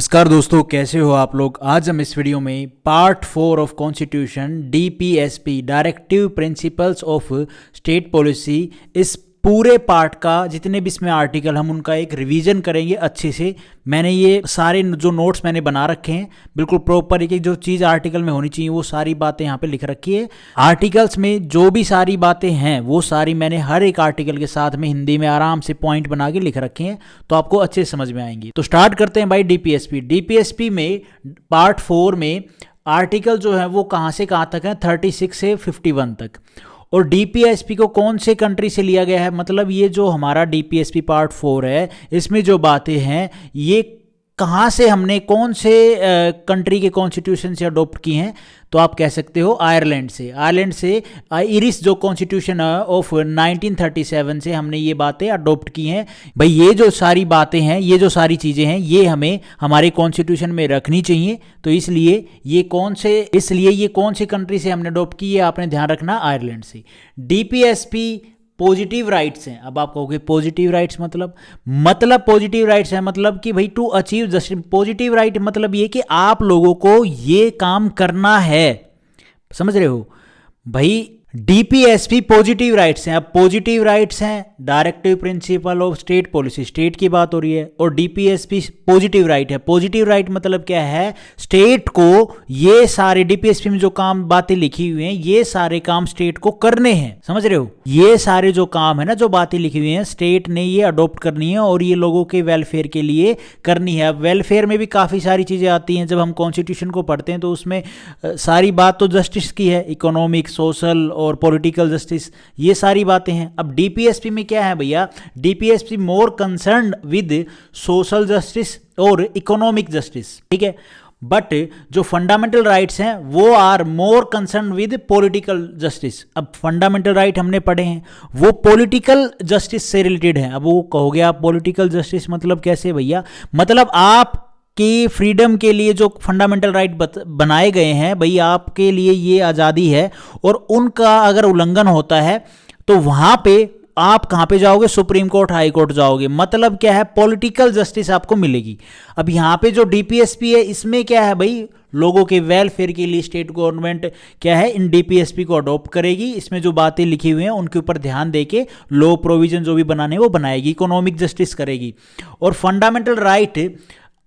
नमस्कार दोस्तों, कैसे हो आप लोग। आज हम इस वीडियो में part 4 of constitution DPSP directive principles of state policy, इस पूरे पार्ट का जितने भी इसमें आर्टिकल हम उनका एक रिवीजन करेंगे अच्छे से। मैंने ये सारे जो नोट्स मैंने बना रखे हैं बिल्कुल प्रॉपर, एक एक जो चीज़ आर्टिकल में होनी चाहिए वो सारी बातें यहाँ पे लिख रखी है। आर्टिकल्स में जो भी सारी बातें हैं वो सारी मैंने हर एक आर्टिकल के साथ में हिंदी में आराम से पॉइंट बना के लिख रखे हैं, तो आपको अच्छे समझ में आएंगी। तो स्टार्ट करते हैं भाई डीपीएसपी। डीपीएसपी में पार्ट 4 में आर्टिकल जो है वो कहाँ से कहाँ तक है, 36 से 51 तक। और डीपीएसपी को कौन से कंट्री से लिया गया है, मतलब ये जो हमारा डीपीएसपी पार्ट 4 है इसमें जो बातें हैं ये कहाँ से हमने कौन से कंट्री के कॉन्स्टिट्यूशन से अडॉप्ट की हैं, तो आप कह सकते हो आयरलैंड से। आयरलैंड से आयरिश जो कॉन्स्टिट्यूशन ऑफ 1937 से हमने ये बातें अडॉप्ट की हैं। भाई ये जो सारी बातें हैं, ये जो सारी चीज़ें हैं, ये हमें हमारे कॉन्स्टिट्यूशन में रखनी चाहिए। तो इसलिए ये कौन से कंट्री से हमने अडॉप्ट की, ये आपने ध्यान रखना, आयरलैंड से। डीपीएसपी पॉजिटिव राइट्स हैं। अब आप कहोगे पॉजिटिव राइट्स मतलब पॉजिटिव राइट्स है मतलब कि भाई to achieve justice. Positive right मतलब ये कि आप लोगों को ये काम करना है, समझ रहे हो भाई। डीपीएसपी पॉजिटिव राइट्स हैं। अब पॉजिटिव राइट्स हैं, directive principle of state policy, state की बात हो रही है, और डीपीएसपी पॉजिटिव राइट है। पॉजिटिव राइट मतलब क्या है, स्टेट को ये सारे डीपीएसपी में जो काम बातें लिखी हुई हैं ये सारे काम स्टेट को करने हैं, समझ रहे हो। ये सारे जो काम है ना, जो बातें लिखी हुई हैं, स्टेट ने ये अडॉप्ट करनी है और ये लोगों के वेलफेयर के लिए करनी है। अब वेलफेयर में भी काफ़ी सारी चीज़ें आती हैं। जब हम कॉन्स्टिट्यूशन को पढ़ते हैं तो उसमें सारी बात तो जस्टिस की है, इकोनॉमिक, सोशल और पॉलिटिकल जस्टिस, ये सारी बातें हैं। अब डीपीएसपी में क्या है भैया, DPSP more concerned with social justice और इकोनॉमिक जस्टिस, ठीक है। बट जो फंडामेंटल राइट्स हैं वो are more concern with political justice. अब फंडामेंटल राइट हमने पढ़े हैं वो पॉलिटिकल जस्टिस से रिलेटेड है। अब वो कहोगे आप पॉलिटिकल जस्टिस मतलब कैसे भैया, मतलब आप कि फ्रीडम के लिए जो फंडामेंटल राइट बनाए गए हैं भाई, आपके लिए ये आज़ादी है और उनका अगर उल्लंघन होता है तो वहाँ पे आप कहाँ पे जाओगे, सुप्रीम कोर्ट, हाई कोर्ट जाओगे। मतलब क्या है, पॉलिटिकल जस्टिस आपको मिलेगी। अब यहाँ पे जो डीपीएसपी है इसमें क्या है भाई, लोगों के वेलफेयर के लिए स्टेट गवर्नमेंट क्या है, इन डीपीएसपी को अडॉप्ट करेगी। इसमें जो बातें लिखी हुई हैं उनके ऊपर ध्यान देके लॉ प्रोविजन जो भी बनाने वो बनाएगी, इकोनॉमिक जस्टिस करेगी। और फंडामेंटल राइट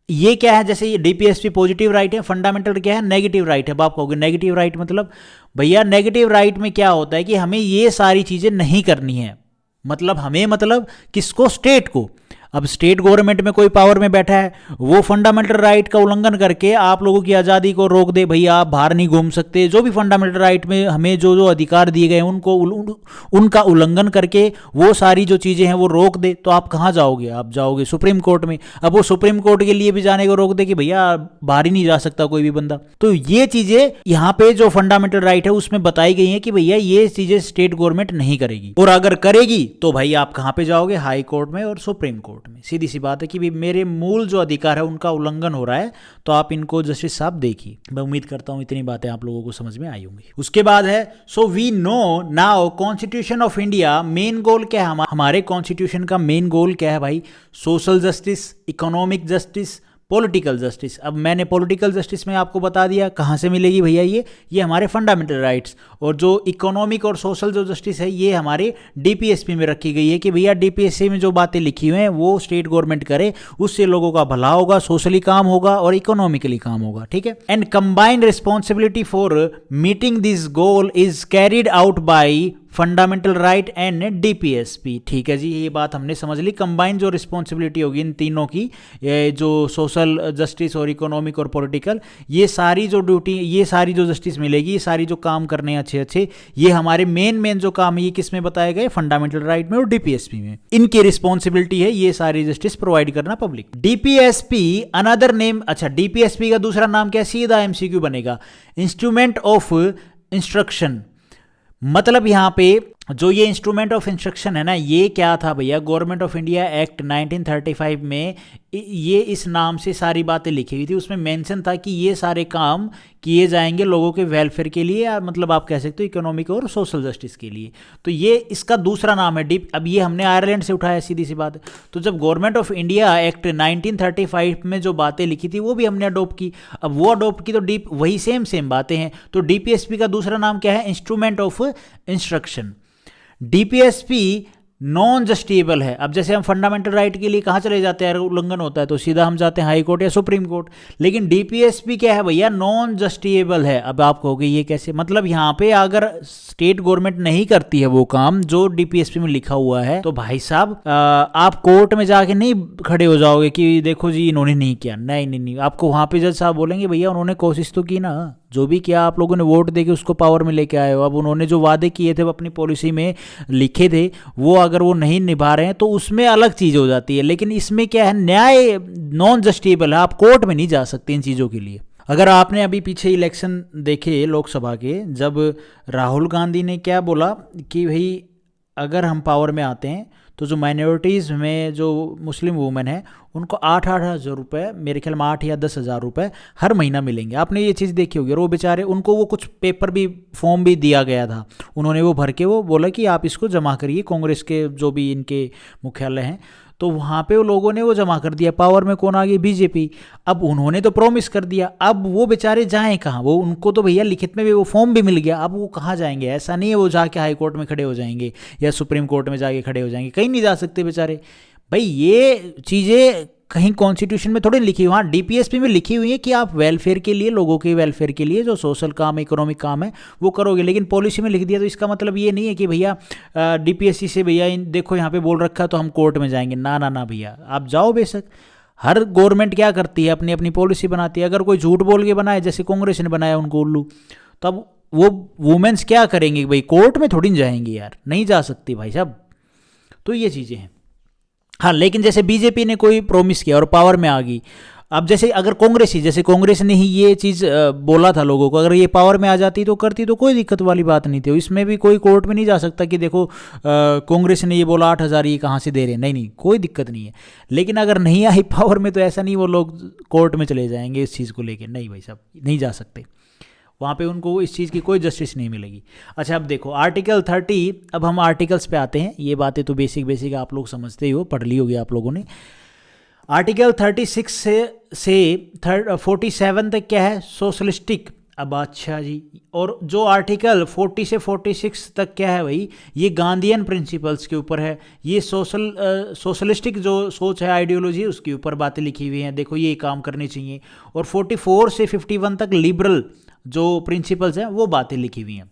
ये क्या है, जैसे ये डीपीएसपी पॉजिटिव राइट है, फंडामेंटल क्या है, नेगेटिव राइट है। आप कहोगे नेगेटिव राइट मतलब भैया, नेगेटिव राइट में क्या होता है कि हमें ये सारी चीज़ें नहीं करनी है। मतलब किसको, स्टेट को। अब स्टेट गवर्नमेंट में कोई पावर में बैठा है, वो फंडामेंटल राइट का उल्लंघन करके आप लोगों की आज़ादी को रोक दे, भैया आप बाहर नहीं घूम सकते, जो भी फंडामेंटल राइट में हमें जो जो अधिकार दिए गए हैं उनका उल्लंघन करके वो सारी जो चीज़ें हैं वो रोक दे, तो आप कहाँ जाओगे, आप जाओगे सुप्रीम कोर्ट में। अब वो सुप्रीम कोर्ट के लिए भी जाने को रोक दे कि भैया बाहर ही नहीं जा सकता कोई भी बंदा। तो ये चीज़ें यहाँ पे जो फंडामेंटल राइट है उसमें बताई गई हैं कि भैया ये चीज़ें स्टेट गवर्नमेंट नहीं करेगी, और अगर करेगी तो भाई आप कहाँ पे जाओगे, हाई कोर्ट में और सुप्रीम कोर्ट में। सीधी सी बात है कि मेरे मूल जो अधिकार है उनका उल्लंघन हो रहा है, तो आप इनको जस्टिस साहब देखिए। मैं उम्मीद करता हूं इतनी बातें आप लोगों को समझ में आई होंगी। उसके बाद है so we know now constitution of India main goal क्या है, हमारे कॉन्स्टिट्यूशन का मेन गोल क्या है भाई, social justice, economic justice, political justice. अब मैंने पॉलिटिकल जस्टिस में आपको बता दिया कहाँ से मिलेगी भैया, ये हमारे फंडामेंटल राइट्स। और जो इकोनॉमिक और सोशल जो जस्टिस है ये हमारे डीपीएसपी में रखी गई है कि भैया डीपीएसपी में जो बातें लिखी हुई हैं वो स्टेट गवर्नमेंट करे, उससे लोगों का भला होगा, सोशली काम होगा और इकोनॉमिकली काम होगा, ठीक है। And combined responsibility for meeting this goal is carried out by fundamental right and DPSP, ठीक है जी। ये बात हमने समझ ली, कंबाइंड जो रिस्पॉन्सिबिलिटी होगी इन तीनों की, जो सोशल जस्टिस और इकोनॉमिक और पॉलिटिकल, ये सारी जो ड्यूटी, ये सारी जो जस्टिस मिलेगी, ये सारी जो काम करने हैं अच्छे, ये हमारे मेन जो काम है ये किस में बताए गए, फंडामेंटल राइट में और डीपीएसपी में। इनकी रिस्पॉन्सिबिलिटी है ये सारी जस्टिस प्रोवाइड करना पब्लिक। डीपीएसपी अनदर नेम, अच्छा डीपीएसपी का दूसरा नाम क्या, सीधा एमसीक्यू बनेगा, इंस्ट्रूमेंट ऑफ इंस्ट्रक्शन। मतलब यहाँ पे जो ये इंस्ट्रूमेंट ऑफ इंस्ट्रक्शन है ना, ये क्या था भैया, गवर्नमेंट ऑफ इंडिया एक्ट 1935 में ये इस नाम से सारी बातें लिखी हुई थी। उसमें मेंशन था कि ये सारे काम किए जाएंगे लोगों के वेलफेयर के लिए, या मतलब आप कह सकते हो इकोनॉमिक और सोशल जस्टिस के लिए। तो ये इसका दूसरा नाम है डीप। अब ये हमने आयरलैंड से उठाया, सीधी सी बात है। तो जब गवर्नमेंट ऑफ इंडिया एक्ट 1935 में जो बातें लिखी थी वो भी हमने अडोप्ट की। अब वो अडोप्ट की तो डीप वही सेम बातें हैं। तो डीपीएसपी का दूसरा नाम क्या है, instrument of instruction. DPSP non justiciable है। अब जैसे हम फंडामेंटल राइट के लिए कहाँ चले जाते हैं, अगर उल्लंघन होता है तो सीधा हम जाते हैं हाई कोर्ट या सुप्रीम कोर्ट। लेकिन डीपीएसपी क्या है भैया, नॉन जस्टिएबल है। अब आप कहोगे ये कैसे, मतलब यहाँ पे अगर स्टेट गवर्नमेंट नहीं करती है वो काम जो डीपीएसपी में लिखा हुआ है, तो भाई साहब आप कोर्ट में जाके नहीं खड़े हो जाओगे कि देखो जी इन्होंने नहीं किया। नहीं, आपको वहाँ पे जज साहब बोलेंगे भैया उन्होंने कोशिश तो की ना, जो भी किया आप लोगों ने वोट देके उसको पावर में लेके आए हो। अब उन्होंने जो वादे किए थे वो अपनी पॉलिसी में लिखे थे, वो अगर वो नहीं निभा रहे हैं तो उसमें अलग चीज़ हो जाती है। लेकिन इसमें क्या है, न्याय नॉन जस्टिएबल है, आप कोर्ट में नहीं जा सकते इन चीज़ों के लिए। अगर आपने अभी पीछे इलेक्शन देखे लोकसभा के, जब राहुल गांधी ने क्या बोला कि भाई अगर हम पावर में आते हैं तो जो माइनॉरिटीज़ में जो मुस्लिम वुमेन है उनको 8-8 हज़ार रुपये, मेरे ख्याल में 8 या 10 हज़ार रुपये हर महीना मिलेंगे। आपने ये चीज़ देखी होगी। और वो बेचारे, उनको वो कुछ पेपर भी, फॉर्म भी दिया गया था, उन्होंने वो भर के वो बोला कि आप इसको जमा करिए, कांग्रेस के जो भी इनके मुख्यालय हैं। तो वहाँ पे वो लोगों ने वो जमा कर दिया। पावर में कौन आ गई, बीजेपी। अब उन्होंने तो प्रॉमिस कर दिया, अब वो बेचारे जाएं कहाँ, वो उनको तो भैया लिखित में भी वो फॉर्म भी मिल गया, अब वो कहाँ जाएंगे। ऐसा नहीं है वो जाके हाई कोर्ट में खड़े हो जाएंगे या सुप्रीम कोर्ट में जाके खड़े हो जाएंगे, कहीं नहीं जा सकते बेचारे। भाई ये चीज़ें कहीं कॉन्स्टिट्यूशन में थोड़ी लिखी हुई, हाँ डीपीएसपी में लिखी हुई है कि आप वेलफेयर के लिए, लोगों के वेलफेयर के लिए जो सोशल काम, इकोनॉमिक काम है वो करोगे। लेकिन पॉलिसी में लिख दिया तो इसका मतलब ये नहीं है कि भैया डीपीएससी से भैया देखो यहाँ पे बोल रखा तो हम कोर्ट में जाएंगे। ना भैया, आप जाओ बेशक। हर गवर्नमेंट क्या करती है, अपनी अपनी पॉलिसी बनाती है। अगर कोई झूठ बोल के बनाए, जैसे कांग्रेस ने बनाया उनको उल्लू, तब वो वुमेन्स क्या करेंगे भाई, कोर्ट में थोड़ी जाएंगी यार, नहीं जा सकती भाई साहब। तो ये चीज़ें हैं। हाँ, लेकिन जैसे बीजेपी ने कोई प्रॉमिस किया और पावर में आ गई। अब जैसे अगर कांग्रेस ने ही ये चीज़ बोला था लोगों को, अगर ये पावर में आ जाती तो करती तो कोई दिक्कत वाली बात नहीं थी। इसमें भी कोई कोर्ट में नहीं जा सकता कि देखो कांग्रेस ने ये बोला 8 हज़ार ये कहाँ से दे रहे हैं। नहीं, कोई दिक्कत नहीं है। लेकिन अगर नहीं आई पावर में तो ऐसा नहीं वो लोग कोर्ट में चले जाएंगे इस चीज़ को लेकर। नहीं भाई साहब, नहीं जा सकते वहाँ पे, उनको इस चीज़ की कोई जस्टिस नहीं मिलेगी। अच्छा, अब देखो आर्टिकल 30, अब हम आर्टिकल्स पे आते हैं। ये बातें तो बेसिक आप लोग समझते ही हो, पढ़ ली होगी आप लोगों ने। आर्टिकल 36 से 47 तक क्या है, सोशलिस्टिक। अब अच्छा जी, और जो आर्टिकल 40 से 46 तक क्या है भाई, ये गांधीयन प्रिंसिपल्स के ऊपर है। ये सोशलिस्टिक जो सोच है, आइडियोलॉजी है, उसके ऊपर बातें लिखी हुई हैं। देखो ये काम करने चाहिए। और 44 से 51 तक लिबरल जो प्रिंसिपल्स हैं वो बातें लिखी हुई हैं।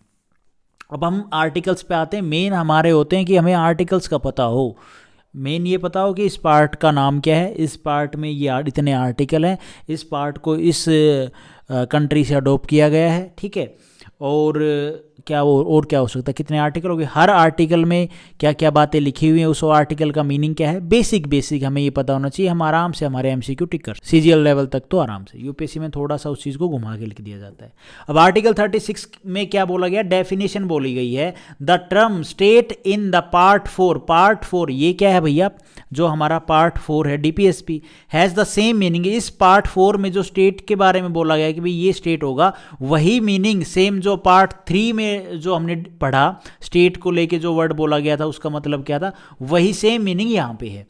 अब हम आर्टिकल्स पे आते हैं। मेन हमारे होते हैं कि हमें आर्टिकल्स का पता हो। मेन ये पता हो कि इस पार्ट का नाम क्या है, इस पार्ट में ये इतने आर्टिकल हैं, इस पार्ट को इस कंट्री से अडोप्ट किया गया है, ठीक है। और क्या हो सकता है, कितने आर्टिकल हो गए, हर आर्टिकल में क्या क्या बातें लिखी हुई हैं, उस आर्टिकल का मीनिंग क्या है, बेसिक हमें ये पता होना चाहिए। हम आराम से हमारे एमसीक्यू टिक कर, सीजीएल लेवल तक तो आराम से। यूपीएससी में थोड़ा सा उस चीज़ को घुमा के लिख दिया जाता है। अब आर्टिकल 36 में क्या बोला गया, डेफिनेशन बोली गई है। The term state in the part 4, ये क्या है भैया, जो हमारा पार्ट 4 है DPSP, has the same meaning. इस पार्ट 4 में जो स्टेट के बारे में बोला गया कि भाई ये स्टेट होगा, वही मीनिंग सेम जो पार्ट 3 में जो हमने पढ़ा, स्टेट को लेके जो वर्ड बोला गया था उसका मतलब क्या था, वही सेम मीनिंग यहाँ पे है।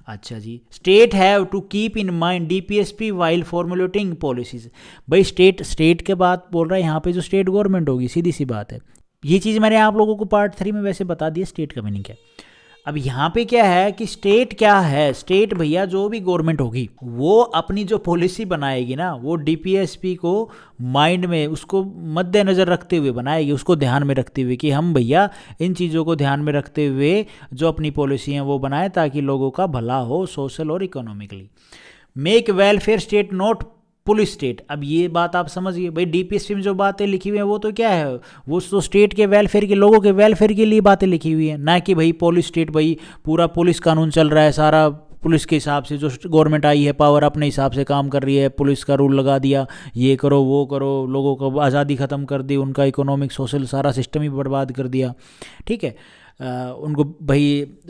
अच्छा जी, state have to keep in mind DPSP while formulating policies. भाई स्टेट के बात बोल रहा है यहाँ पे, जो स्टेट गवर्नमेंट होगी, सीधी सी बात है। ये चीज़ मैंने आप लोगों को पार्ट 3 में वैसे बता दिया, स्टेट का मीनिंग क्या है। अब यहाँ पे क्या है कि स्टेट क्या है, स्टेट भैया जो भी गवर्नमेंट होगी वो अपनी जो पॉलिसी बनाएगी ना, वो डीपीएसपी को माइंड में, उसको मद्देनज़र रखते हुए बनाएगी, उसको ध्यान में रखते हुए कि हम भैया इन चीज़ों को ध्यान में रखते हुए जो अपनी पॉलिसी हैं वो बनाए, ताकि लोगों का भला हो सोशल और economically. Make welfare state not police state. अब ये बात आप समझिए भाई, डीपीएसपी में जो बातें लिखी हुई हैं वो तो क्या है, वो तो स्टेट के वेलफेयर के, लोगों के वेलफेयर के लिए बातें लिखी हुई हैं, ना कि भाई पुलिस स्टेट, भाई पूरा पुलिस कानून चल रहा है, सारा पुलिस के हिसाब से जो गवर्नमेंट आई है पावर अपने हिसाब से काम कर रही है, पुलिस का रूल लगा दिया, ये करो वो करो, लोगों को आज़ादी ख़त्म कर दी, उनका इकोनॉमिक सोशल सारा सिस्टम ही बर्बाद कर दिया, ठीक है। उनको भाई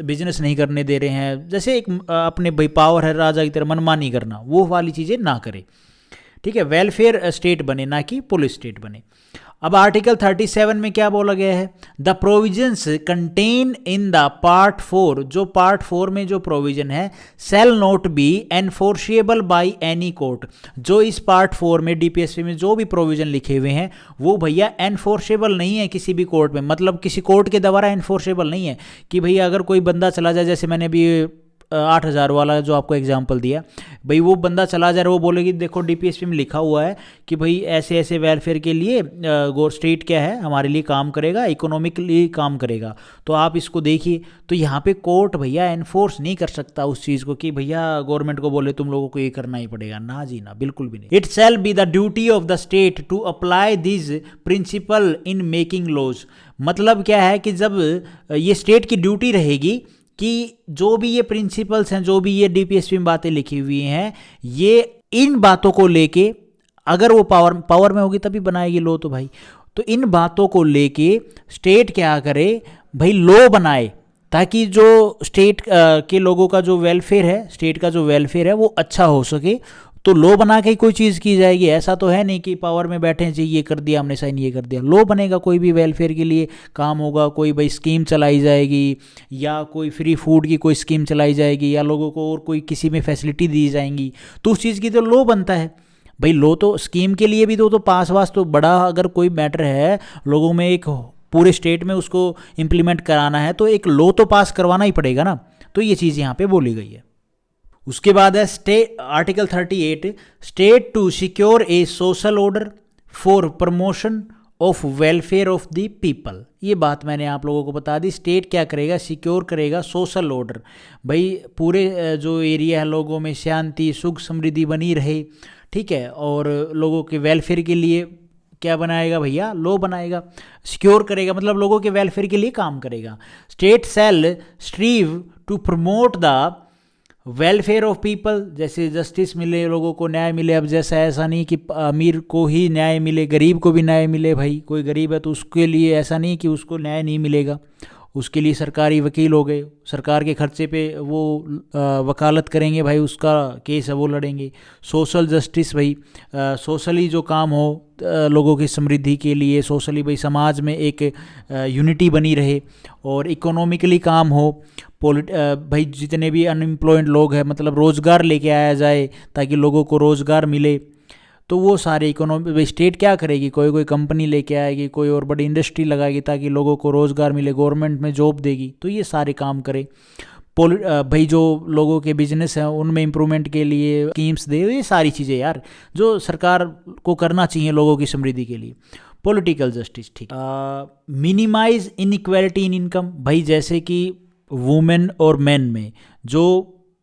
बिजनेस नहीं करने दे रहे हैं, जैसे एक अपने भाई पावर है राजा की तरह मनमानी करना, वो वाली चीज़ें ना करे, ठीक है। वेलफेयर स्टेट बने, ना कि पुलिस स्टेट बने। अब आर्टिकल 37 में क्या बोला गया है, the provisions contain in the part 4, जो पार्ट 4 में जो प्रोविजन है, shall not be enforceable by any court. जो इस पार्ट 4 में डीपीएसपी में जो भी प्रोविजन लिखे हुए हैं वो भैया एनफोर्सेबल नहीं है किसी भी कोर्ट में, मतलब किसी कोर्ट के द्वारा एनफोर्सेबल नहीं है कि भैया अगर कोई बंदा चला जाए, जैसे मैंने भी 8,000 वाला जो आपको एग्जांपल दिया, भाई वो बंदा चला जा रहा है, वो बोलेगी देखो डीपीएसपी में लिखा हुआ है कि भाई ऐसे ऐसे वेलफेयर के लिए स्टेट क्या है हमारे लिए काम करेगा, इकोनॉमिकली काम करेगा, तो आप इसको देखिए। तो यहाँ पे कोर्ट भैया एनफोर्स नहीं कर सकता उस चीज़ को कि भैया गवर्नमेंट को बोले तुम लोगों को ये करना ही पड़ेगा, ना जी ना, बिल्कुल भी नहीं। It shall be the duty of the state to apply this principle in making laws. मतलब क्या है कि जब ये स्टेट की ड्यूटी रहेगी कि जो भी ये प्रिंसिपल्स हैं, जो भी ये डीपीएसपी में बातें लिखी हुई हैं, ये इन बातों को लेके, अगर वो पावर में होगी तभी बनाएगी लॉ, तो भाई तो इन बातों को लेके स्टेट क्या करे भाई, लॉ बनाए, ताकि जो स्टेट के लोगों का जो वेलफेयर है, स्टेट का जो वेलफेयर है वो अच्छा हो सके। तो लॉ बना के कोई चीज़ की जाएगी, ऐसा तो है नहीं कि पावर में बैठे हैं जी ये कर दिया हमने साइन ये कर दिया। लॉ बनेगा, कोई भी वेलफेयर के लिए काम होगा, कोई भाई स्कीम चलाई जाएगी, या कोई फ्री फूड की कोई स्कीम चलाई जाएगी, या लोगों को और कोई किसी में फैसिलिटी दी जाएंगी, तो उस चीज़ की तो लॉ बनता है भाई। लॉ तो स्कीम के लिए भी तो पास वास तो बड़ा, अगर कोई मैटर है लोगों में एक पूरे स्टेट में उसको इम्प्लीमेंट कराना है तो एक लॉ तो पास करवाना ही पड़ेगा ना। तो ये चीज़ यहाँ पे बोली गई है। उसके बाद है state article 38, state to secure a social order for promotion of welfare of the people. ये बात मैंने आप लोगों को बता दी, स्टेट क्या करेगा, सिक्योर करेगा सोशल ऑर्डर, भाई पूरे जो एरिया है लोगों में शांति सुख समृद्धि बनी रहे, ठीक है, और लोगों के वेलफेयर के लिए क्या बनाएगा भैया, लॉ बनाएगा। सिक्योर करेगा मतलब लोगों के वेलफेयर के लिए काम करेगा। State shall strive to promote the welfare of people, जैसे जस्टिस मिले, लोगों को न्याय मिले। अब जैसा ऐसा नहीं कि अमीर को ही न्याय मिले, गरीब को भी न्याय मिले, भाई कोई गरीब है तो उसके लिए ऐसा नहीं कि उसको न्याय नहीं मिलेगा, उसके लिए सरकारी वकील हो गए, सरकार के खर्चे पे वो वकालत करेंगे, भाई उसका केस है वो लड़ेंगे। सोशल जस्टिस, भाई सोशली जो काम हो लोगों की समृद्धि के लिए, सोशली भाई समाज में एक यूनिटी बनी रहे, और इकोनॉमिकली काम हो, भाई जितने भी अनएम्प्लॉयड लोग हैं मतलब रोज़गार लेके आया जाए ताकि लोगों को रोज़गार मिले। तो वो सारे इकोनॉमी स्टेट क्या करेगी, कोई कंपनी लेके आएगी, कोई और बड़ी इंडस्ट्री लगाएगी ताकि लोगों को रोज़गार मिले, गवर्नमेंट में जॉब देगी, तो ये सारे काम करे। भाई जो लोगों के बिजनेस हैं उनमें इम्प्रूवमेंट के लिए स्कीम्स दे, ये सारी चीज़ें यार जो सरकार को करना चाहिए लोगों की समृद्धि के लिए। पॉलिटिकल जस्टिस, ठीक, मिनिमाइज इनइक्वालिटी इन इनकम, भाई जैसे कि वुमेन और मेन में जो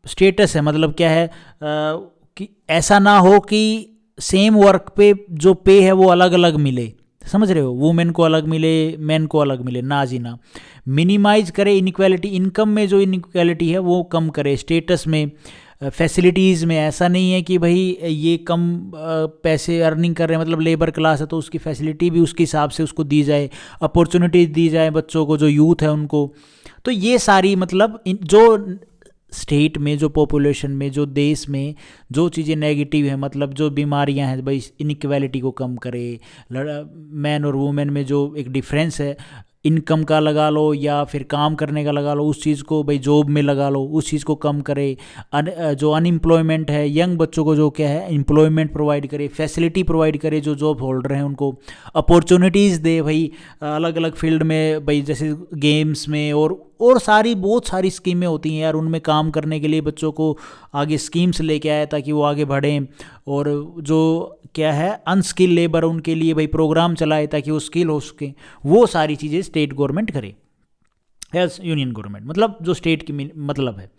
स्टेटस है, मतलब क्या है कि ऐसा ना हो कि सेम वर्क पे जो पे है वो अलग अलग मिले, समझ रहे हो, वुमेन को अलग मिले मेन को अलग मिले, ना जी ना। मिनिमाइज करे इनइक्वालिटी, इनकम में जो इनइक्वालिटी है वो कम करे, स्टेटस में, फैसिलिटीज़ में। ऐसा नहीं है कि भाई ये कम पैसे अर्निंग कर रहे हैं मतलब लेबर क्लास है तो उसकी फैसिलिटी भी उसके हिसाब से उसको दी जाए, अपॉर्चुनिटीज दी जाए बच्चों को, जो यूथ है उनको। तो ये सारी मतलब जो स्टेट में, जो पॉपुलेशन में, जो देश में जो चीज़ें नेगेटिव है, मतलब जो बीमारियां हैं भाई, इनइक्वालिटी को कम करे। मैन और वुमेन में जो एक डिफरेंस है इनकम का लगा लो या फिर काम करने का लगा लो, उस चीज़ को भाई जॉब में लगा लो, उस चीज़ को कम करे। जो अनएम्प्लॉयमेंट है, यंग बच्चों को जो क्या है एम्प्लॉयमेंट प्रोवाइड करे, फैसिलिटी प्रोवाइड करे, जो जॉब होल्डर हैं उनको अपॉर्चुनिटीज़ दे भाई अलग अलग फील्ड में, भाई जैसे गेम्स में और सारी बहुत सारी स्कीमें होती हैं यार, उनमें काम करने के लिए बच्चों को आगे स्कीम्स लेके आए ताकि वो आगे बढ़ें। और जो क्या है अनस्किल लेबर, उनके लिए भाई प्रोग्राम चलाए ताकि वो स्किल हो सके। वो सारी चीज़ें स्टेट गवर्नमेंट करे एज यूनियन गवर्नमेंट, मतलब जो स्टेट की मतलब है।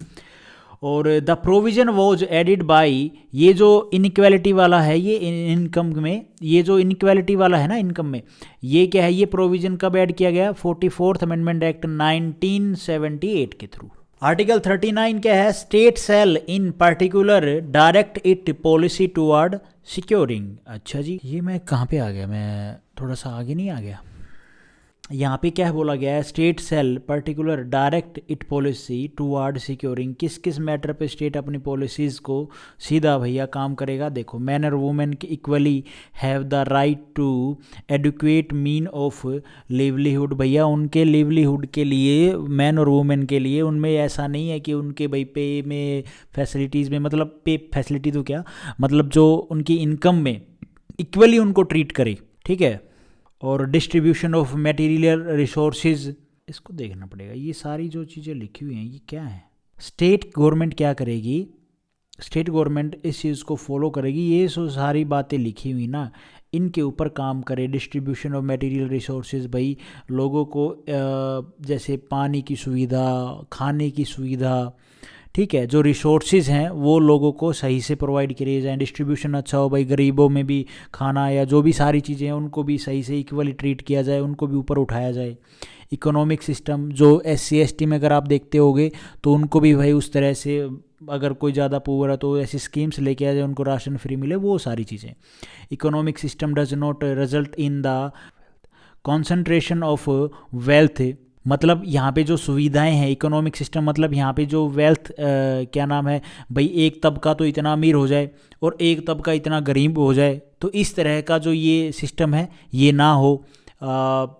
और the provision was added by, ये जो इनइक्वालिटी वाला है ये इनकम में, ये जो इनइक्वालिटी वाला है ना इनकम में, ये क्या है, ये प्रोविजन कब ऐड किया गया, 44th अमेंडमेंट एक्ट 1978 के थ्रू। आर्टिकल 39 क्या है? State shall in particular direct it policy toward securing. अच्छा जी, ये मैं कहाँ पे आ गया, मैं थोड़ा सा आगे नहीं आ गया? यहाँ पे क्या बोला गया है? State shall particular direct it policy toward securing. किस किस मैटर पे स्टेट अपनी पॉलिसीज़ को सीधा भैया काम करेगा? देखो, मैन और women equally have the right to educate mean of livelihood. भैया उनके लिवलीहुड के लिए, मैन और वुमेन के लिए, उनमें ऐसा नहीं है कि उनके भाई पे में फैसिलिटीज़ में, मतलब पे फैसिलिटी तो क्या, मतलब जो उनकी इनकम में इक्वली उनको ट्रीट करे, ठीक है। और डिस्ट्रीब्यूशन ऑफ मटेरियल रिसोर्सेज, इसको देखना पड़ेगा। ये सारी जो चीज़ें लिखी हुई हैं ये क्या है? स्टेट गवर्नमेंट क्या करेगी? स्टेट गवर्नमेंट इस चीज़ को फॉलो करेगी। ये सो सारी बातें लिखी हुई ना, इनके ऊपर काम करे। डिस्ट्रीब्यूशन ऑफ मटेरियल रिसोर्सेज, भाई लोगों को जैसे पानी की सुविधा, खाने की सुविधा, ठीक है, जो रिसोर्सेज हैं वो लोगों को सही से प्रोवाइड किए जाएँ। डिस्ट्रीब्यूशन अच्छा हो, भाई गरीबों में भी खाना या जो भी सारी चीज़ें हैं उनको भी सही से इक्वली ट्रीट किया जाए, उनको भी ऊपर उठाया जाए। इकोनॉमिक सिस्टम, जो SC ST में अगर आप देखते होगे तो उनको भी भाई उस तरह से, अगर कोई ज़्यादा पुअर है तो ऐसी स्कीम्स लेके आ जाए, उनको राशन फ्री मिले, वो सारी चीज़ें। Economic system does not result in the concentration of wealth, मतलब यहाँ पे जो सुविधाएं हैं, इकोनॉमिक सिस्टम मतलब यहाँ पे जो वेल्थ, क्या नाम है भाई, एक तबका तो इतना अमीर हो जाए और एक तबका इतना गरीब हो जाए, तो इस तरह का जो ये सिस्टम है ये ना हो।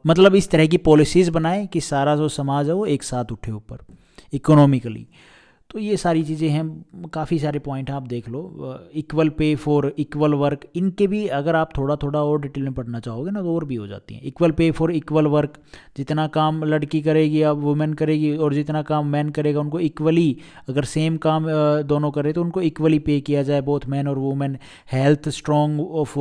मतलब इस तरह की पॉलिसीज़ बनाए कि सारा जो समाज है वो एक साथ उठे ऊपर इकोनॉमिकली। तो ये सारी चीज़ें हैं, काफ़ी सारे पॉइंट आप देख लो। Equal pay for equal work, इनके भी अगर आप थोड़ा थोड़ा और डिटेल में पढ़ना चाहोगे ना तो और भी हो जाती हैं। Equal pay for equal work, जितना काम लड़की करेगी या वुमेन करेगी और जितना काम मैन करेगा उनको इक्वली, अगर सेम काम दोनों करे तो उनको इक्वली पे किया जाए, बोथ मैन और women. Health strong of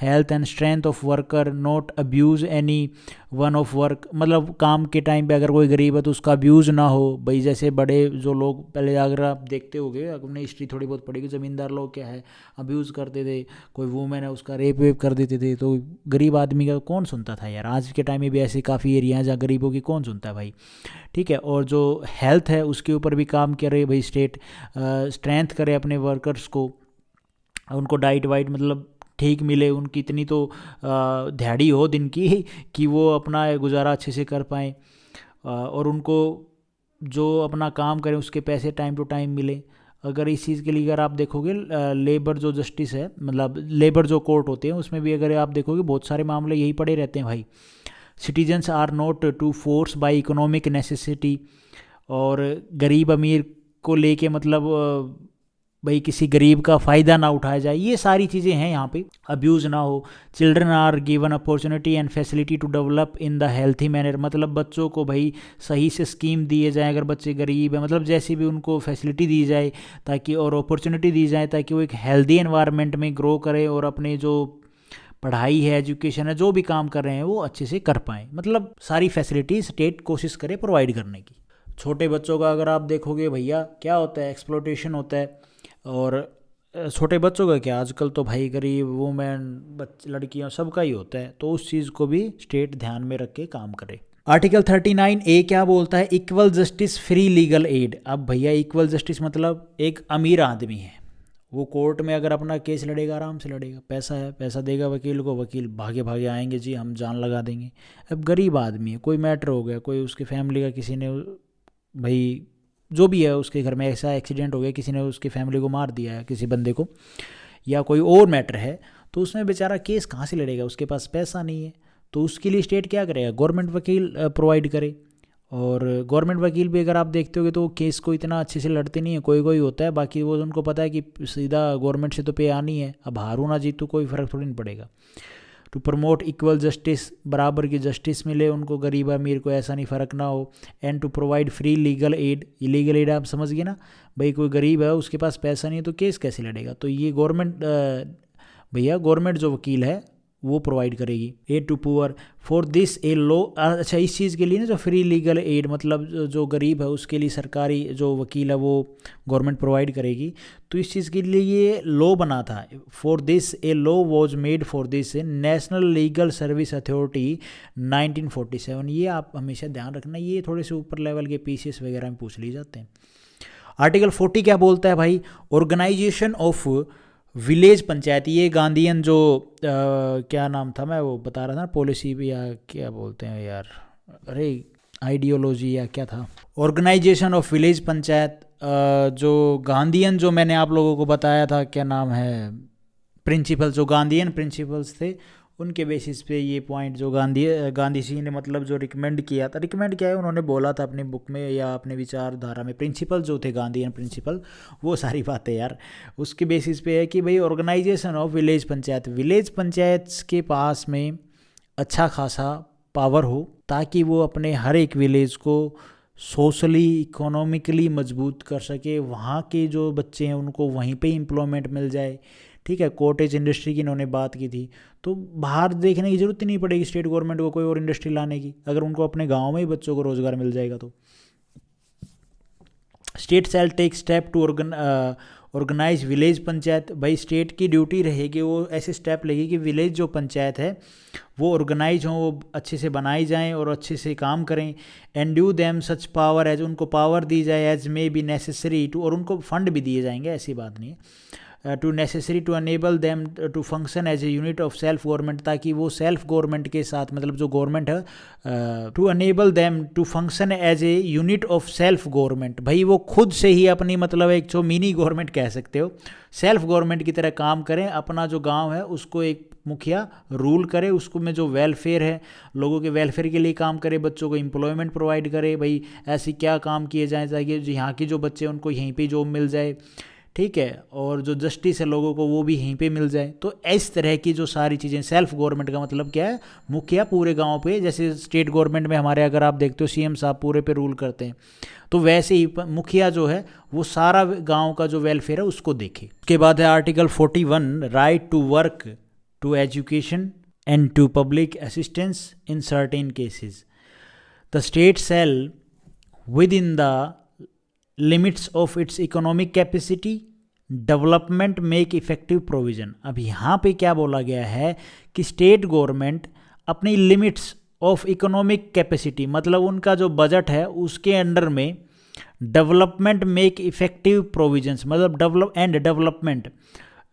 health and strength of worker, not abuse any one of work, मतलब काम के टाइम पे अगर कोई गरीब है तो उसका अब्यूज़ ना हो। भाई जैसे बड़े जो लोग पहले, अगर आप देखते होगे, अपने हिस्ट्री थोड़ी बहुत पढ़ेगी, ज़मींदार लोग क्या है अब्यूज़ करते थे, कोई वूमेन है उसका रेप वेप कर देते थे, तो गरीब आदमी का कौन सुनता था यार। आज के टाइम में भी ऐसे काफ़ी एरिया हैं जहाँ गरीबों की कौन सुनता है भाई, ठीक है। और जो हेल्थ है उसके ऊपर भी काम करे भाई स्टेट, स्ट्रेंथ करे अपने वर्कर्स को, उनको डाइट वाइट मतलब ठीक मिले, उनकी इतनी तो दिहाड़ी हो दिन की कि वो अपना गुजारा अच्छे से कर पाएँ, और उनको जो अपना काम करें उसके पैसे टाइम टू टाइम मिले। अगर इस चीज़ के लिए अगर आप देखोगे, लेबर जो जस्टिस है, मतलब लेबर जो कोर्ट होते हैं उसमें भी अगर आप देखोगे बहुत सारे मामले यही पड़े रहते हैं भाई। Citizens are not to force by economic necessity, और गरीब अमीर को लेके मतलब भाई किसी गरीब का फ़ायदा ना उठाया जाए, ये सारी चीज़ें हैं यहाँ पे। अब्यूज़ ना हो। Children are given opportunity and facility to develop in the healthy manner, मतलब बच्चों को भाई सही से स्कीम दिए जाए, अगर बच्चे गरीब हैं मतलब जैसी भी उनको फैसिलिटी दी जाए ताकि, और अपॉर्चुनिटी दी जाए ताकि वो एक हेल्दी एनवायरनमेंट में ग्रो करें और अपने जो पढ़ाई है, एजुकेशन है, जो भी काम कर रहे हैं वो अच्छे से कर पाएँ। मतलब सारी फैसिलिटी स्टेट कोशिश करे प्रोवाइड करने की। छोटे बच्चों का अगर आप देखोगे भैया क्या होता है, एक्सप्लॉयटेशन होता है। और छोटे बच्चों का क्या, आजकल तो भाई गरीब वुमेन लड़कियां सबका ही होता है, तो उस चीज़ को भी स्टेट ध्यान में रख के काम करे। आर्टिकल 39A क्या बोलता है? Equal justice free legal add. अब भैया इक्वल जस्टिस मतलब एक अमीर आदमी है, वो कोर्ट में अगर अपना केस लड़ेगा आराम से लड़ेगा, पैसा है, पैसा देगा वकील को, वकील भागे भागे आएंगे, जी हम जान लगा देंगे। अब गरीब आदमी है, कोई मैटर हो गया, कोई उसके फैमिली का किसी ने भाई जो भी है उसके घर में ऐसा एक्सीडेंट हो गया, किसी ने उसकी फैमिली को मार दिया है किसी बंदे को, या कोई और मैटर है, तो उसमें बेचारा केस कहाँ से लड़ेगा, उसके पास पैसा नहीं है। तो उसके लिए स्टेट क्या करेगा? गवर्नमेंट वकील प्रोवाइड करे। और गवर्नमेंट वकील भी अगर आप देखते होगे तो वो केस को इतना अच्छे से लड़ते नहीं है, कोई कोई होता है, बाकी वो उनको पता है कि सीधा गवर्नमेंट से तो पे आनी है, अब हारू ना जीतू कोई फ़र्क थोड़ी नहीं पड़ेगा। टू प्रमोट इक्वल जस्टिस, बराबर की जस्टिस मिले उनको, गरीब अमीर को ऐसा नहीं फ़र्क ना हो। And to provide free legal aid, ये लीगल एड आप समझ गए ना भाई, कोई गरीब है उसके पास पैसा नहीं है तो केस कैसे लड़ेगा, तो ये गवर्नमेंट भैया, गवर्नमेंट जो वकील है वो प्रोवाइड करेगी। एड टू पुअर फॉर दिस ए लो, अच्छा इस चीज़ के लिए ना जो फ्री लीगल एड, मतलब जो गरीब है उसके लिए सरकारी जो वकील है वो गवर्नमेंट प्रोवाइड करेगी। तो इस चीज़ के लिए ये लॉ बना था। फॉर दिस a law was made for this national legal service authority 1947। ये आप हमेशा ध्यान रखना, ये थोड़े से ऊपर लेवल के पीसीएस वगैरह में पूछ ली जाते हैं। आर्टिकल 40 क्या बोलता है भाई? Organization of village panchayat. ये गांधीयन जो क्या नाम था, मैं वो बता रहा था, पॉलिसी भी या क्या बोलते हैं यार, अरे आइडियोलॉजी या क्या था, ऑर्गेनाइजेशन ऑफ विलेज पंचायत। जो गांधीयन जो मैंने आप लोगों को बताया था, क्या नाम है, प्रिंसिपल, जो गांधीयन प्रिंसिपल्स थे उनके बेसिस पे ये पॉइंट जो गांधी जी ने मतलब जो रिकमेंड किया था, रिकमेंड किया है उन्होंने, बोला था अपनी बुक में या अपने विचारधारा में, प्रिंसिपल जो थे गांधीयन प्रिंसिपल, वो सारी बातें यार उसके बेसिस पे है कि भाई organization of village panchayat, village panchayat के पास में अच्छा खासा पावर हो ताकि वो अपने हर एक विलेज को सोशली इकोनॉमिकली मजबूत कर सके, वहाँ के जो बच्चे हैं उनको वहीं पे एम्प्लॉयमेंट मिल जाए। ठीक है, कॉटेज इंडस्ट्री की इन्होंने बात की थी, तो बाहर देखने की जरूरत ही नहीं पड़ेगी स्टेट गवर्नमेंट को कोई और इंडस्ट्री लाने की, अगर उनको अपने गांव में ही बच्चों को रोजगार मिल जाएगा तो। State shall take step to organize village panchayat. भाई स्टेट की ड्यूटी रहेगी, वो ऐसे स्टेप लेगी कि विलेज जो पंचायत है वो ऑर्गेनाइज हों, वो अच्छे से बनाई जाएं और अच्छे से काम करें। And due them such power as, उनको पावर दी जाए as may be necessary to, और उनको फंड भी दिए जाएंगे, ऐसी बात नहीं है, to necessary to enable them to function as a unit of self government, ताकि वो सेल्फ गवर्नमेंट के साथ, मतलब जो गवर्नमेंट है, to enable them to function as a unit of self government. भाई वो खुद से ही अपनी, मतलब एक जो मिनी गवर्नमेंट कह सकते हो, सेल्फ गवर्नमेंट की तरह काम करें, अपना जो गांव है उसको एक मुखिया रूल करे, उसको में जो वेलफेयर है, लोगों के वेलफेयर के लिए काम करे, बच्चों को एम्प्लॉयमेंट प्रोवाइड करे। भाई ऐसे क्या काम किए जाए ताकि यहाँ के जो बच्चे हैं उनको यहीं पे जॉब मिल जाए, ठीक है, और जो जस्टिस है लोगों को वो भी यहीं पे मिल जाए। तो इस तरह की जो सारी चीज़ें, सेल्फ गवर्नमेंट का मतलब क्या है, मुखिया पूरे गांव पे, जैसे स्टेट गवर्नमेंट में हमारे अगर आप देखते हो सीएम साहब पूरे पे रूल करते हैं, तो वैसे ही मुखिया जो है वो सारा गांव का जो वेलफेयर है उसको देखे। उसके बाद है article 41, right to work, to education and to public assistance in certain cases. The state shall within the limits of its economic capacity development make effective provision. अब यहाँ पे क्या बोला गया है कि स्टेट गवर्नमेंट अपनी लिमिट्स ऑफ इकोनॉमिक कैपेसिटी, मतलब उनका जो बजट है उसके अंडर में डेवलपमेंट मेक इफेक्टिव प्रोविजंस, मतलब डेवलपमेंट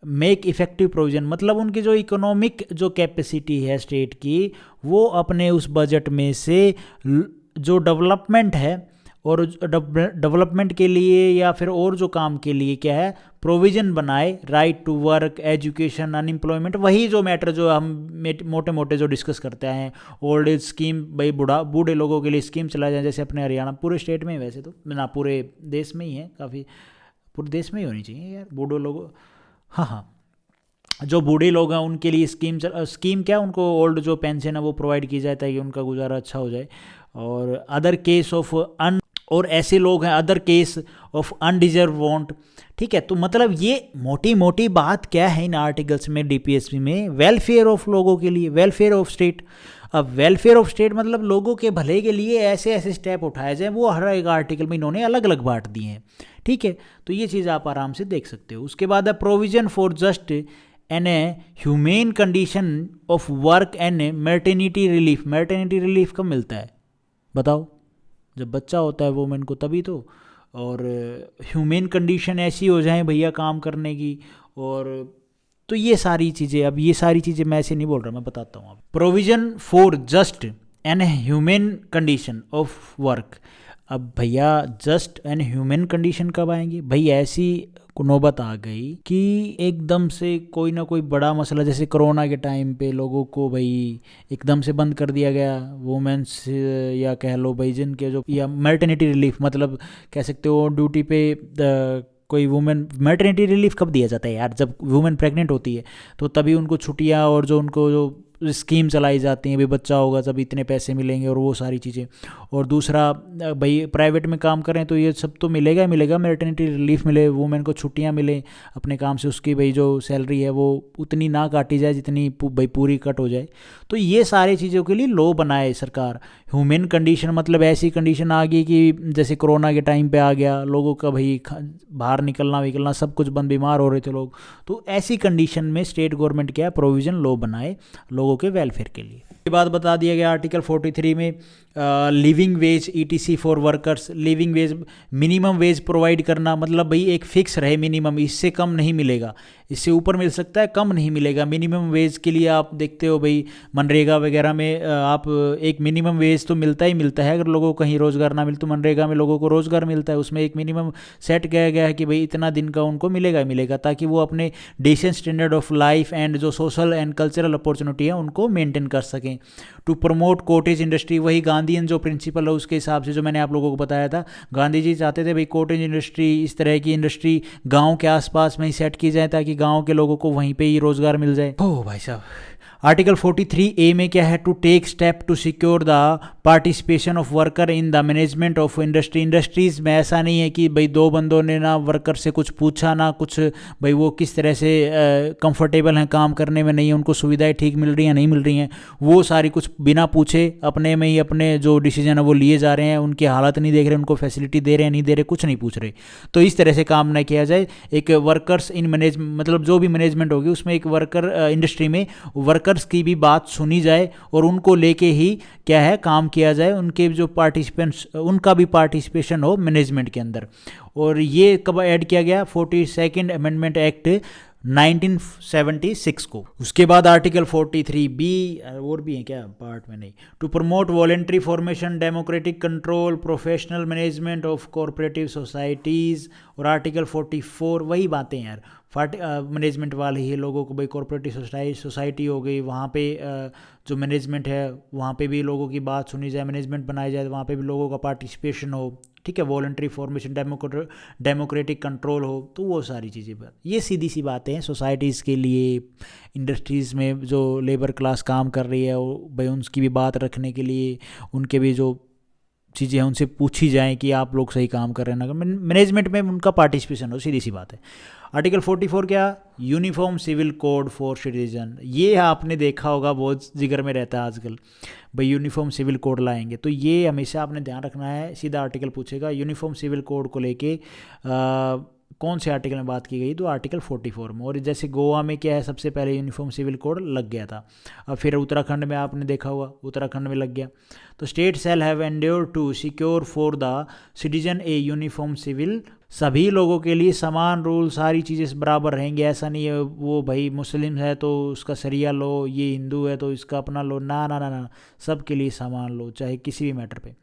मेक इफेक्टिव प्रोविजन, मतलब उनकी जो इकोनॉमिक जो कैपेसिटी है स्टेट की, वो अपने उस बजट में से जो डेवलपमेंट है और डेवलपमेंट के लिए या फिर और जो काम के लिए क्या है प्रोविज़न बनाए, right to work, education, unemployment, वही जो मैटर जो हम मोटे मोटे जो डिस्कस करते हैं, ओल्ड एज स्कीम, भाई बूढ़े लोगों के लिए स्कीम चला जाए, जैसे अपने हरियाणा पूरे स्टेट में ही, वैसे तो ना पूरे देश में ही है, काफ़ी पूरे देश में ही होनी चाहिए यार बूढ़े लोगों, हाँ, जो बूढ़े लोग हैं उनके लिए स्कीम क्या, उनको ओल्ड जो पेंशन है वो प्रोवाइड की जाए ताकि उनका गुजारा अच्छा हो जाए। और अदर केस ऑफ और ऐसे लोग हैं other case of undeserved want, ठीक है। तो मतलब ये मोटी मोटी बात क्या है इन आर्टिकल्स में, डीपीएसपी में, वेलफेयर ऑफ लोगों के लिए, वेलफेयर ऑफ स्टेट। अब वेलफेयर ऑफ स्टेट मतलब लोगों के भले के लिए ऐसे ऐसे स्टेप उठाए जाए, वो हर एक आर्टिकल में इन्होंने अलग अलग बांट दिए हैं, ठीक है। तो ये चीज़ आप आराम से देख सकते हो। उसके बाद है provision for just and a humane condition of work and maternity relief. Maternity relief कब मिलता है बताओ, जब बच्चा होता है वुमेन को, तभी तो। और ह्यूमेन कंडीशन ऐसी हो जाए भैया काम करने की, और तो ये सारी चीज़ें, अब ये सारी चीज़ें मैं ऐसे नहीं बोल रहा, मैं बताता हूँ। Provision for just an human condition of work. अब भैया जस्ट एन ह्यूमन कंडीशन कब आएंगी भाई, ऐसी नौबत आ गई कि एकदम से कोई ना कोई बड़ा मसला, जैसे कोरोना के टाइम पे लोगों को भाई एकदम से बंद कर दिया गया, वुमेन्स या कह लो भाई जिनके जो, या मैटरनिटी रिलीफ, मतलब कह सकते हो ड्यूटी पे कोई वुमेन, मैटरनिटी रिलीफ कब दिया जाता है यार, जब वुमेन प्रेग्नेंट होती है तो तभी उनको छुट्टियां और जो उनको जो स्कीम चलाई जाती हैं, भी बच्चा होगा तब इतने पैसे मिलेंगे और वो सारी चीज़ें। और दूसरा भाई प्राइवेट में काम करें तो ये सब तो मिलेगा ही मिलेगा, मैटरनिटी रिलीफ मिले, वुमेन को छुट्टियां मिले अपने काम से, उसकी भाई जो सैलरी है वो उतनी ना काटी जाए जितनी भाई पूरी कट हो जाए। तो ये सारी चीज़ों के लिए लॉ बनाए सरकार। ह्यूमन कंडीशन मतलब ऐसी कंडीशन आ गई कि जैसे कोरोना के टाइम पे आ गया, लोगों का भाई बाहर निकलना सब कुछ बंद, बीमार हो रहे थे लोग, तो ऐसी कंडीशन में स्टेट गवर्नमेंट क्या है, प्रोविज़न लॉ बनाए लोगों के वेलफेयर के लिए। ये बात बता दिया गया आर्टिकल 43 में living veg etc for workers, living veg minimum wage provide करना, मतलब भाई एक फिक्स रहे मिनिमम, इससे कम नहीं मिलेगा, इससे ऊपर मिल सकता है, कम नहीं मिलेगा। मिनिमम वेज के लिए आप देखते हो भाई मनरेगा वगैरह में आप एक मिनिमम वेज तो मिलता ही मिलता है, अगर लोगों को कहीं रोज़गार ना मिले तो मनरेगा में लोगों को रोज़गार मिलता है, उसमें एक मिनिमम सेट किया गया है कि भाई इतना दिन का उनको मिलेगा ही मिलेगा, ताकि वो अपने decent standard of life and जो सोशल एंड कल्चरल अपॉर्चुनिटी है उनको मेंटेन कर सकें। टू प्रमोट कॉटेज इंडस्ट्री, वही गांधीयन जो प्रिंसिपल है उसके हिसाब से जो मैंने आप लोगों को बताया था, गांधी जी चाहते थे भाई कॉटेज इंडस्ट्री, इस तरह की इंडस्ट्री गांव के आसपास में ही सेट की जाए ताकि गांव के लोगों को वहीं पे ही रोजगार मिल जाए। ओ भाई साहब, आर्टिकल 43A में क्या है, to take step to secure the participation of worker in the management of industry. Industries में ऐसा नहीं है कि भाई दो बंदों ने ना वर्कर से कुछ पूछा ना कुछ, भाई वो किस तरह से कंफर्टेबल हैं काम करने में, नहीं है उनको सुविधाएं ठीक मिल रही हैं नहीं मिल रही हैं, वो सारी कुछ बिना पूछे अपने में ही अपने जो डिसीजन है वो लिए जा रहे हैं, उनकी हालत नहीं देख रहे, उनको फैसिलिटी दे रहे हैं नहीं दे रहे, कुछ नहीं पूछ रहे। तो इस तरह से काम ना किया जाए। एक वर्कर्स इन मैनेज मतलब जो भी मैनेजमेंट होगी उसमें एक वर्कर इंडस्ट्री में वर्कर्स की भी बात सुनी जाए और उनको लेके ही क्या है काम किया जाए, उनके जो पार्टिसिपेंट्स उनका भी पार्टिसिपेशन हो मैनेजमेंट के अंदर। और ये कब ऐड किया गया, 42nd अमेंडमेंट एक्ट 1976 को। उसके बाद आर्टिकल 43B और भी है क्या पार्ट में, नहीं, to promote voluntary formation, democratic control, professional management of cooperative societies. और आर्टिकल 44 वही बातें यार, मैनेजमेंट वाले ही लोगों को भाई कोऑपरेटिव सोसाइटी हो गई, वहाँ पे जो मैनेजमेंट है वहाँ पे भी लोगों की बात सुनी जाए, मैनेजमेंट बनाई जाए, वहाँ पे भी लोगों का पार्टिसिपेशन हो, ठीक है, वॉलंटरी फॉर्मेशन, डेमोक्रेटिक कंट्रोल हो, तो वो सारी चीज़ें ये सीधी सी बातें हैं सोसाइटीज़ के लिए। इंडस्ट्रीज़ में जो लेबर क्लास काम कर रही है भाई उनकी भी बात रखने के लिए, उनके भी जो चीज़ें हैं उनसे पूछी जाएं कि आप लोग सही काम कर रहे हैं ना, मैनेजमेंट में उनका पार्टिसिपेशन हो, सीधी सी बात है। आर्टिकल 44 क्या, uniform civil code for citizen. ये आपने देखा होगा बहुत जिक्र में रहता है आजकल, भाई यूनिफॉर्म सिविल कोड लाएंगे, तो ये हमेशा आपने ध्यान रखना है। सीधा आर्टिकल पूछेगा यूनिफॉर्म सिविल कोड को लेके कौन से आर्टिकल में बात की गई, तो आर्टिकल 44 में। और जैसे गोवा में क्या है, सबसे पहले यूनिफॉर्म सिविल कोड लग गया था, अब फिर उत्तराखंड में आपने देखा होगा उत्तराखंड में लग गया। तो state shall have endeavour to secure for the citizen a uniform civil, सभी लोगों के लिए समान रूल, सारी चीज़ें बराबर रहेंगे। ऐसा नहीं है वो भाई मुस्लिम है तो उसका शरिया लो, ये हिंदू है तो इसका अपना लो, ना ना ना ना, सबके लिए समान लो चाहे किसी भी मैटर पे।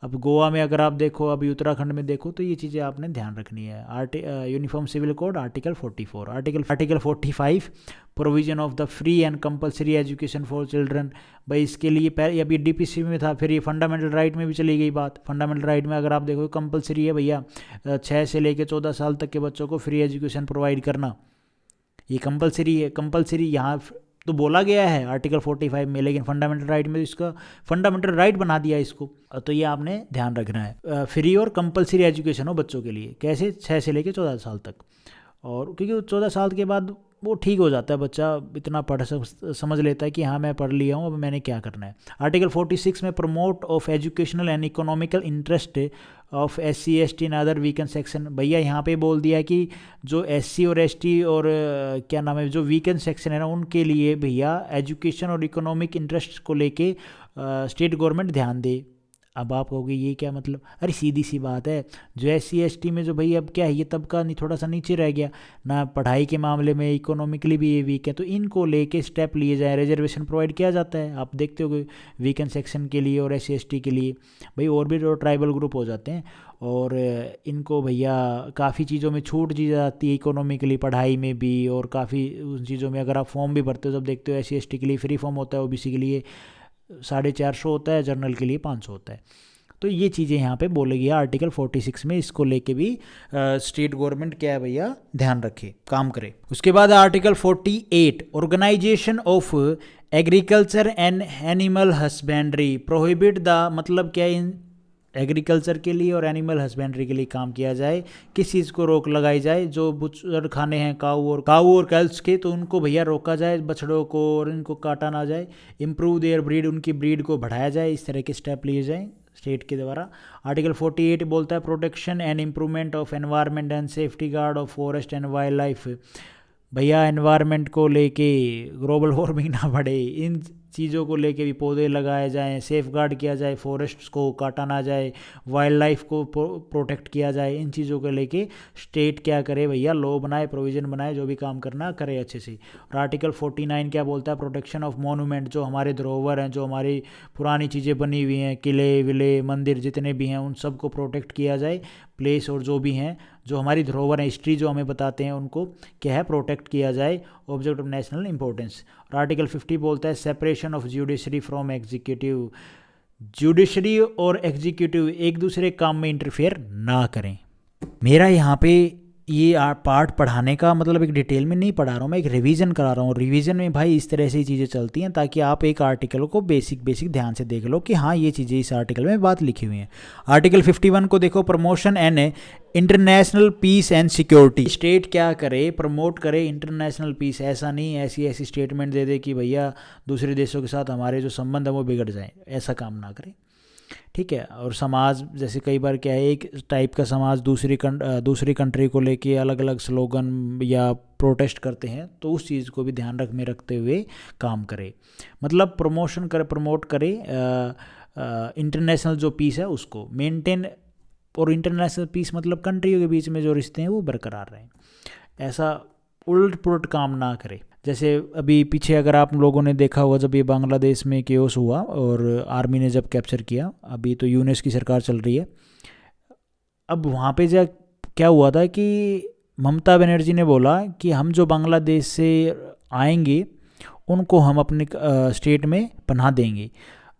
अब गोवा में अगर आप देखो, अभी उत्तराखंड में देखो, तो ये चीज़ें आपने ध्यान रखनी है। Uniform civil code article 44। Article 45 provision of the free and compulsory education for children. भाई इसके लिए अभी डीपीसी में था, फिर ये फंडामेंटल राइट में भी चली गई बात। फंडामेंटल राइट में अगर आप देखो कंपलसरी है भैया 6 से लेकर 14 साल तक के बच्चों को फ्री एजुकेशन प्रोवाइड करना, ये कंपलसरी है। कंपलसरी यहाँ तो बोला गया है आर्टिकल 45 में, लेकिन फंडामेंटल राइट में इसका फंडामेंटल राइट बना दिया इसको, तो ये आपने ध्यान रखना है। फ्री और कंपलसरी एजुकेशन हो बच्चों के लिए, कैसे, 6 से लेकर 14 साल तक। और क्योंकि 14 साल के बाद वो ठीक हो जाता है, बच्चा इतना पढ़ समझ लेता है कि हाँ मैं पढ़ लिया हूँ, अब मैंने क्या करना है। आर्टिकल 46 में promote of educational and economical interest of SC ST and other weaken section. भैया यहाँ पे बोल दिया कि जो SC और ST और क्या नाम है जो वीकन सेक्शन है ना, उनके लिए भैया एजुकेशन और इकोनॉमिक इंटरेस्ट को लेके स्टेट गवर्नमेंट ध्यान दे। अब आप कहोगे ये क्या मतलब, अरे सीधी सी बात है, जो SC ST में जो भाई अब क्या है, ये तबका नहीं थोड़ा सा नीचे रह गया ना, पढ़ाई के मामले में इकोनॉमिकली भी ये वीक है, तो इनको लेके स्टेप लिए जाए, रिजर्वेशन प्रोवाइड किया जाता है। आप देखते हो वीकन सेक्शन के लिए और SC ST के लिए, भाई और भी जो ट्राइबल ग्रुप हो जाते हैं, और इनको भैया काफ़ी चीज़ों में छूट दी जाती है इकोनॉमिकली, पढ़ाई में भी, और काफ़ी उन चीज़ों में अगर आप फॉर्म भी भरते हो जब देखते हो SC ST के लिए फ्री फॉर्म होता है, OBC के लिए 450 होता है, जनरल के लिए 500 होता है। तो ये चीज़ें यहाँ पे बोले गया आर्टिकल 46 में, इसको लेके भी स्टेट गवर्नमेंट क्या है भैया ध्यान रखे, काम करे। उसके बाद article 48 organisation of agriculture and animal husbandry prohibit the, मतलब क्या इन एग्रीकल्चर के लिए और एनिमल हस्बेंड्री के लिए काम किया जाए, किस चीज़ को रोक लगाई जाए, जो बुचर खाने हैं काऊ और कैल्स के, तो उनको भैया रोका जाए, बछड़ों को, और इनको काटा ना जाए। इम्प्रूव देयर ब्रीड, उनकी ब्रीड को बढ़ाया जाए, इस तरह के स्टेप लिए जाएँ स्टेट के द्वारा। आर्टिकल 48 बोलता है protection and improvement of environment and safety guard of forest and wild life. भैया एनवायरनमेंट को लेके ग्लोबल वार्मिंग ना बढ़े, इन चीज़ों को लेके भी पौधे लगाए जाएं, सेफ गार्ड किया जाए, फॉरेस्ट्स को काटा ना जाए, वाइल्ड लाइफ को प्रोटेक्ट किया जाए। इन चीज़ों को लेके स्टेट क्या करे भैया, लॉ बनाए, प्रोविज़न बनाए, जो भी काम करना करे अच्छे से। और आर्टिकल 49 क्या बोलता है, प्रोटेक्शन ऑफ मोनूमेंट, जो हमारे धरोहर हैं, जो हमारी पुरानी चीज़ें बनी हुई हैं, किले विले मंदिर जितने भी हैं, उन सब को प्रोटेक्ट किया जाए। प्लेस और जो भी हैं, जो हमारी धरोहर है, हिस्ट्री जो हमें बताते हैं, उनको क्या है, प्रोटेक्ट किया जाए, ऑब्जेक्ट ऑफ नेशनल इंपॉर्टेंस। और आर्टिकल 50 बोलता है separation of judiciary from executive, judiciary और एग्जीक्यूटिव एक दूसरे काम में इंटरफेयर ना करें। मेरा यहाँ पे ये पार्ट पढ़ाने का मतलब एक डिटेल में नहीं पढ़ा रहा हूँ, मैं एक रिवीजन करा रहा हूँ। रिवीजन में भाई इस तरह से ही चीज़ें चलती हैं, ताकि आप एक आर्टिकल को बेसिक ध्यान से देख लो कि हाँ ये चीज़ें इस आर्टिकल में बात लिखी हुई हैं। आर्टिकल 51 को देखो, promotion and international peace and security. State क्या करे, प्रमोट करे इंटरनेशनल पीस, ऐसा नहीं ऐसी स्टेटमेंट दे दे कि भैया दूसरे देशों के साथ हमारे जो संबंध है वो बिगड़ जाए, ऐसा काम ना करे, ठीक है। और समाज, जैसे कई बार क्या है, एक टाइप का समाज दूसरी कंट्री को लेके अलग अलग स्लोगन या प्रोटेस्ट करते हैं, तो उस चीज़ को भी ध्यान रखते हुए काम करे। मतलब प्रमोशन करे, प्रमोट करे इंटरनेशनल जो पीस है उसको मेंटेन, और इंटरनेशनल पीस मतलब कंट्रियों के बीच में जो रिश्ते हैं वो बरकरार रहें, ऐसा उलट पुलट काम ना करे। जैसे अभी पीछे अगर आप लोगों ने देखा होगा, जब ये बांग्लादेश में केओस हुआ और आर्मी ने जब कैप्चर किया, अभी तो यूनिस की सरकार चल रही है, अब वहाँ पे क्या हुआ था कि ममता बनर्जी ने बोला कि हम जो बांग्लादेश से आएंगे उनको हम अपने स्टेट में पनाह देंगे।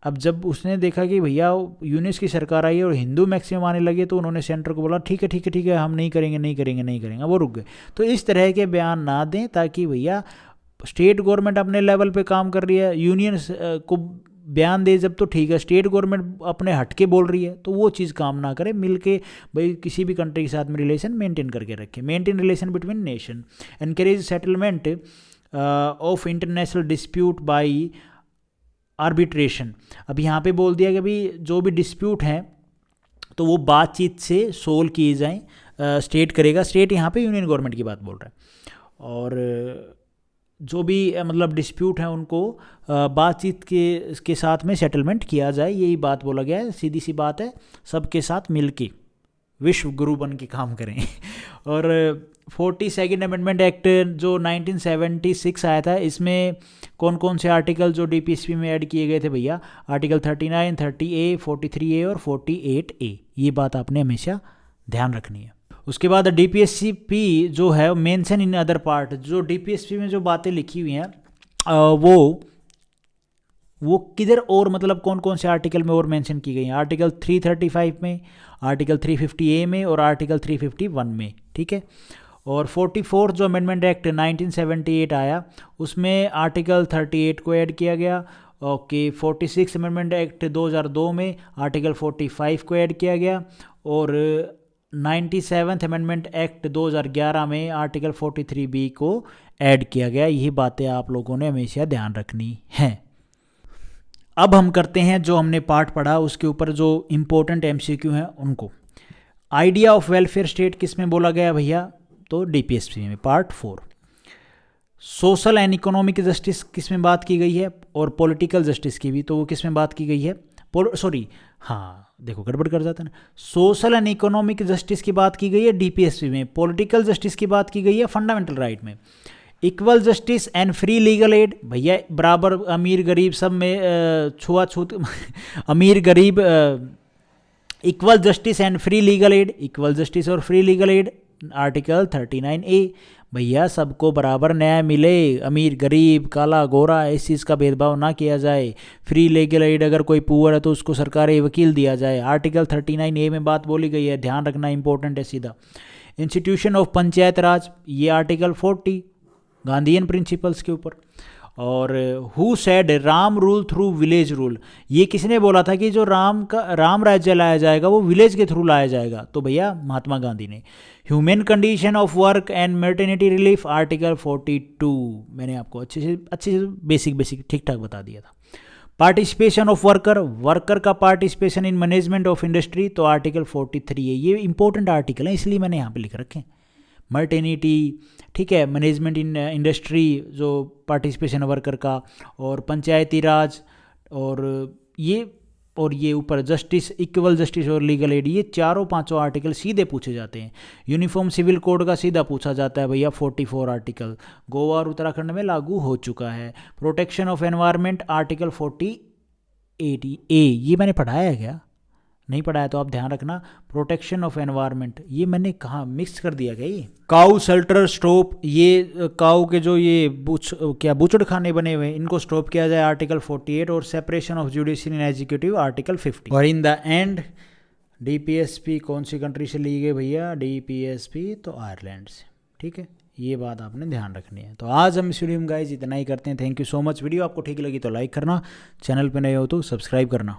अब जब उसने देखा कि भैया यूनिस की सरकार आई और हिंदू मैक्सिमम आने लगे, तो उन्होंने सेंटर को बोला ठीक है हम नहीं करेंगे, वो रुक गए। तो इस तरह के बयान ना दें, ताकि भैया स्टेट गवर्नमेंट अपने लेवल पे काम कर रही है, यूनियन को बयान दे जब तो ठीक है, स्टेट गवर्नमेंट अपने हटके बोल रही है तो वो चीज़ काम ना करे, मिलके भाई किसी भी कंट्री के साथ में रिलेशन मेंटेन करके रखें। Maintain relation between nation, encourage settlement of international dispute by arbitration. अब यहाँ पे बोल दिया कि भाई जो भी डिस्प्यूट हैं तो वो बातचीत से सोल्व किए जाएँ, स्टेट करेगा, स्टेट यहाँ पे यूनियन गवर्नमेंट की बात बोल रहा है। और जो भी मतलब डिस्प्यूट हैं उनको बातचीत के साथ में सेटलमेंट किया जाए, यही बात बोला गया है। सीधी सी बात है, सबके साथ मिलके विश्व गुरु बन के काम करें। और 42nd अमेंडमेंट एक्ट जो 1976 आया था, इसमें कौन कौन से आर्टिकल जो डीपीएसपी में ऐड किए गए थे भैया, आर्टिकल 39, 30A, 43A और 48A, ये बात आपने हमेशा ध्यान रखनी है। उसके बाद डीपीएसपी जो है मेंशन इन अदर पार्ट, जो डीपीएसपी में जो बातें लिखी हुई हैं वो किधर और मतलब कौन कौन से आर्टिकल में और मेंशन की गई हैं, आर्टिकल 335 में, आर्टिकल 350A में और आर्टिकल 351 में, ठीक है। और 44 जो अमेंडमेंट एक्ट 1978 आया, उसमें आर्टिकल 38 को ऐड किया गया। ओके, 46 अमेंडमेंट एक्ट 2002 में आर्टिकल 45 को ऐड किया गया। और 97th अमेंडमेंट एक्ट 2011 में आर्टिकल 43B को ऐड किया गया। यही बातें आप लोगों ने हमेशा ध्यान रखनी हैं। अब हम करते हैं जो हमने पार्ट पढ़ा उसके ऊपर जो इम्पोर्टेंट MCQ हैं उनको। आइडिया ऑफ वेलफेयर स्टेट किस में बोला गया भैया, तो डीपीएसपी में part 4। Social and economic justice किस में बात की गई है, और पॉलिटिकल जस्टिस की भी, तो वो किस में बात की गई है, देखो गड़बड़ कर जाता है ना। सोशल एंड इकोनॉमिक जस्टिस की बात की गई है डीपीएसपी में, पॉलिटिकल जस्टिस की बात की गई है फंडामेंटल राइट में। Equal justice and free legal aid, भैया बराबर अमीर गरीब सब में छुआछूत अमीर गरीब, equal justice and free legal aid, equal justice और free legal aid article 39A, भैया सबको बराबर न्याय मिले, अमीर गरीब काला गोरा इस चीज़ का भेदभाव ना किया जाए। फ्री लीगल एड, अगर कोई पुअर है तो उसको सरकारी वकील दिया जाए, आर्टिकल 39A में बात बोली गई है, ध्यान रखना इंपॉर्टेंट है सीधा। इंस्टीट्यूशन ऑफ पंचायत राज, ये आर्टिकल 40 गांधीयन प्रिंसिपल्स के ऊपर। और who said Ram rule through village rule, ये किसने बोला था कि जो राम राज्य लाया जाएगा वो विलेज के थ्रू लाया जाएगा? तो भैया महात्मा गांधी ने। Human condition of work and maternity relief article 42, मैंने आपको अच्छे से बेसिक ठीक ठाक बता दिया था। पार्टिसिपेशन ऑफ वर्कर का participation in management of industry, तो आर्टिकल 43 है। ये इंपॉर्टेंट आर्टिकल है इसलिए मैंने यहाँ पे लिख रखे हैं। मर्टेनिटी, ठीक है, मैनेजमेंट इन इंडस्ट्री जो पार्टिसिपेशन वर्कर का, और पंचायती राज, और ये ऊपर जस्टिस, इक्वल जस्टिस और लीगल एड, ये चारों पांचों आर्टिकल सीधे पूछे जाते हैं। यूनिफॉर्म सिविल कोड का सीधा पूछा जाता है भैया 44 आर्टिकल, गोवा और उत्तराखंड में लागू हो चुका है। Protection of environment article 48A, ये मैंने पढ़ाया है क्या? नहीं पढ़ाया तो आप ध्यान रखना। प्रोटेक्शन ऑफ एनवायरनमेंट, ये मैंने कहाँ मिक्स कर दिया क्या? ये काउ शेल्टर स्टॉप, ये काउ के जो ये बूचड़ खाने बने हुए हैं इनको स्टॉप किया जाए आर्टिकल 48, और separation of judiciary and executive article 50। और इन द एंड डीपीएसपी कौन सी कंट्री से ली गई भैया? डीपीएसपी तो आयरलैंड से, ठीक है, ये बात आपने ध्यान रखनी है। तो आज हम इस वीडियो में गाइस इतना ही करते हैं। Thank you so much. Video आपको ठीक लगी तो लाइक करना, चैनल पे नए हो तो सब्सक्राइब करना।